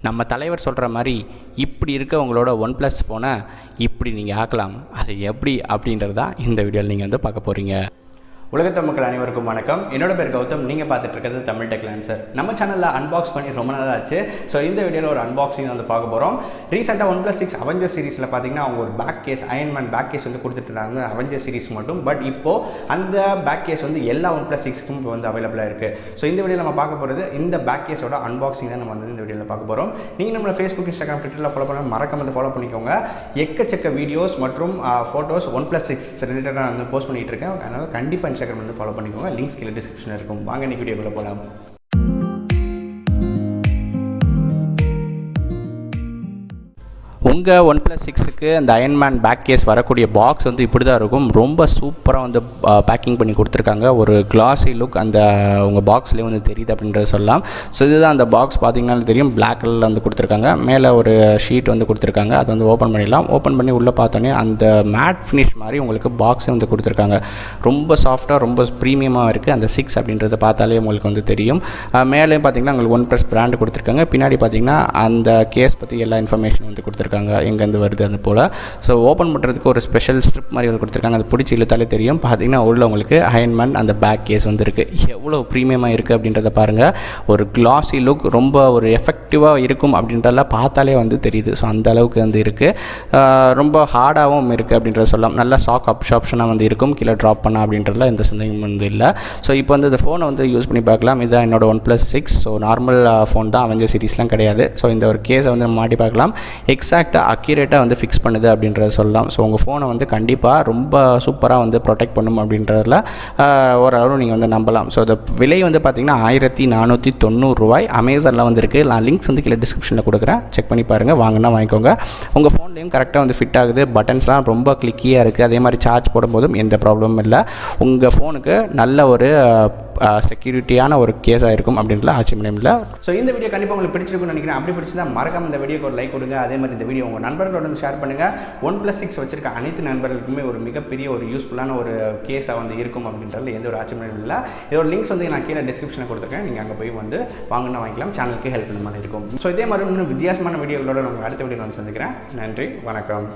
நம்ம தலைவர் சொல்கிற மாதிரி இப்படி இருக்க உங்களோட OnePlus ஃபோனை இப்படி நீங்கள் ஆக்கலாம். அது எப்படி அப்படின்றது தான் இந்த வீடியோவில் நீங்கள் வந்து பார்க்க போகிறீங்க. உலகத்தமிழ் மக்கள் அனைவருக்கும் வணக்கம். என்னோட பேர் கௌதம். நீங்கள் பார்த்துட்டு இருக்கிறது தமிழ் TechLancer. நம்ம சேனலில் அன்பாக்ஸ் பண்ணி ரொம்ப நாள் ஆச்சு. ஸோ இந்த வீடியோவில் ஒரு அன்பாக்சிங் வந்து பார்க்க போகிறோம். ரீசெண்டாக OnePlus 6 அவெஞ்சர்ஸ் சீரிஸில் பார்த்தீங்கன்னா அவங்க ஒரு back case Iron Man back case வந்து கொடுத்துட்டு இருந்தாங்க அவெஞ்சர்ஸ் சீரிஸ் மட்டும். பட் இப்போது அந்த பேக் கேஸ் வந்து எல்லா OnePlus 6க்கும் இப்போ வந்து அவைலபிளாக இருக்குது. ஸோ இந்த வீடியோவில் நம்ம பார்க்க போகிறது இந்த பேக் கேஸோட அன்பாக்சிங் தான் நம்ம வந்து இந்த வீடியோவில் பார்க்க போகிறோம். நீங்கள் நம்மளை ஃபேஸ்புக், இன்ஸ்டாகிராம், ட்விட்டரில் ஃபாலோ பண்ண மறக்காம வந்து ஃபாலோ பண்ணிக்கோங்க. எக்கச்சக்க வீடியோஸ் மற்றும் ஃபோட்டோஸ் OnePlus 6 ரிலேட்டடாக வந்து போஸ்ட் பண்ணிகிட்டு இருக்கேன். அதனால் கண்டிப்பாக இன்ஸ்டாகிராம் வந்து ஃபாலோ பண்ணிக்கோங்க. லிங்க்ஸ் கீழே டிஸ்கிரிப்ஷனில் இருக்கும். வாங்க இன்னைக்கு வீடியோக்குள்ளே போகலாம். உங்கள் OnePlus 6க்கு அந்த அயன்மேன் பேக் கேஸ் வரக்கூடிய பாக்ஸ் வந்து இப்படி தான் இருக்கும். ரொம்ப சூப்பராக வந்து பேக்கிங் பண்ணி கொடுத்துருக்காங்க. ஒரு கிளாஸி லுக் அந்த உங்கள் பாக்ஸ்லேயே வந்து தெரியுது அப்படின்றத சொல்லலாம். ஸோ இதுதான் அந்த பாக்ஸ். பார்த்தீங்கன்னா தெரியும், பிளாக் கலரில் வந்து கொடுத்துருக்காங்க. மேலே ஒரு ஷீட் வந்து கொடுத்துருக்காங்க. அதை வந்து ஓப்பன் பண்ணிடலாம். ஓப்பன் பண்ணி உள்ளே பார்த்தோன்னே அந்த மேட் ஃபினிஷ் மாதிரி உங்களுக்கு பாக்ஸே வந்து கொடுத்துருக்காங்க. ரொம்ப சாஃப்டாக, ரொம்ப ப்ரீமியமாக இருக்குது. அந்த 6 அப்படின்றத பார்த்தாலே உங்களுக்கு வந்து தெரியும். மேலேயும் பார்த்தீங்கன்னா உங்களுக்கு OnePlus பிராண்டு கொடுத்துருக்காங்க. பின்னாடி பார்த்தீங்கன்னா அந்த கேஸ் பற்றி எல்லா இன்ஃபர்மேஷன் வந்து கொடுத்துருக்காங்க, எங்கேருந்து வருது அது போல். ஸோ ஓப்பன் பண்ணுறதுக்கு ஒரு ஸ்பெஷல் ஸ்ட்ரிப் மாதிரி வந்து கொடுத்துருக்காங்க. அது பிடிச்சி இழுத்தாலே தெரியும். பார்த்தீங்கன்னா உள்ள உங்களுக்கு அயன்மேன் அந்த பேக் கேஸ் வந்து இருக்குது. எவ்வளோ ப்ரீமியமாக இருக்குது அப்படின்றத பாருங்கள். ஒரு கிளாஸி லுக், ரொம்ப ஒரு எஃபெக்டிவாக இருக்கும் அப்படின்றதெல்லாம் பார்த்தாலே வந்து தெரியுது. ஸோ அந்த அளவுக்கு வந்து இருக்குது. ரொம்ப ஹார்டாகவும் இருக்குது அப்படின்றத சொல்லலாம். நல்ல ஷாக் ஆப்ஷனாக வந்து இருக்கும். கீழே ட்ராப் பண்ண அப்படின்றதுல எந்த சந்தேகமும் வந்து இல்லை. ஸோ இப்போ வந்து இந்த ஃபோனை வந்து யூஸ் பண்ணி பார்க்கலாம். இதுதான் என்னோட OnePlus 6. ஸோ நார்மல் ஃபோன் தான், அவெஞ்சர் சீரிஸ்லாம் கிடையாது. ஸோ இந்த ஒரு கேஸை வந்து நம்ம மாட்டி பார்க்கலாம். எக்ஸாக்டாக அக்யூரேட்டாக வந்து ஃபிக்ஸ் பண்ணுது அப்படின்றத சொல்லலாம். ஸோ உங்கள் ஃபோனை வந்து கண்டிப்பாக ரொம்ப சூப்பராக வந்து ப்ரொடெக்ட் பண்ணும் அப்படின்றதில் ஓரளவு நீங்கள் வந்து நம்பலாம். ஸோ இந்த விலை வந்து பார்த்திங்கன்னா 1490 ரூபாய். அமேசானில் வந்து இருக்குது. நான் லிங்க்ஸ் வந்து கீழே டிஸ்கிரிப்ஷனில் கொடுக்குறேன். செக் பண்ணி பாருங்கள். வாங்கினா வாங்கிக்கோங்க. உங்கள் ஃபோன்லேயும் கரெக்டாக வந்து ஃபிட் ஆகுது. பட்டன்ஸ்லாம் ரொம்ப கிளிக்கியாக இருக்குது. அதே மாதிரி சார்ஜ் போடும்போதும் எந்த ப்ராப்ளமும் இல்லை. உங்கள் ஃபோனுக்கு நல்ல ஒரு செக்யூரிட்டியான ஒரு கேஸாக இருக்கும் அப்படின்றதுல ஆச்சரியம் இல்லை. ஸோ இந்த வீடியோ கண்டிப்பாக உங்களுக்கு பிடிச்சிருக்குன்னு நினைக்கிறேன். அப்படி பிடிச்சிருந்தா மறக்காம இந்த வீடியோக்கு ஒரு லைக் கொடுங்க. அதே மாதிரி இந்த வீடியோ உங்கள் நண்பர்களோட வந்து ஷேர் பண்ணுங்கள். OnePlus 6 வச்சிருக்க அனைத்து நண்பர்களுக்குமே ஒரு மிகப்பெரிய ஒரு யூஸ்ஃபுல்லான ஒரு கேஸாக வந்து இருக்கும் அப்படின்றதுல எந்த ஒரு ஆச்சரியம் இல்லை. இதோட லிங்க்ஸ் வந்து நான் கீழே டிஸ்கிரிப்ஷனில் கொடுத்துருக்கேன். நீங்கள் அங்கே போய் வந்து வாங்கினா வாங்கிக்கலாம். சேனலுக்கு ஹெல்ப் பண்ண மாதிரி இருக்கும். ஸோ இதே மாதிரி இன்னும் வித்தியாசமான வீடியோகளோட நான் அடுத்த வீடியோ வந்து சந்திக்கிறேன். நன்றி, வணக்கம்.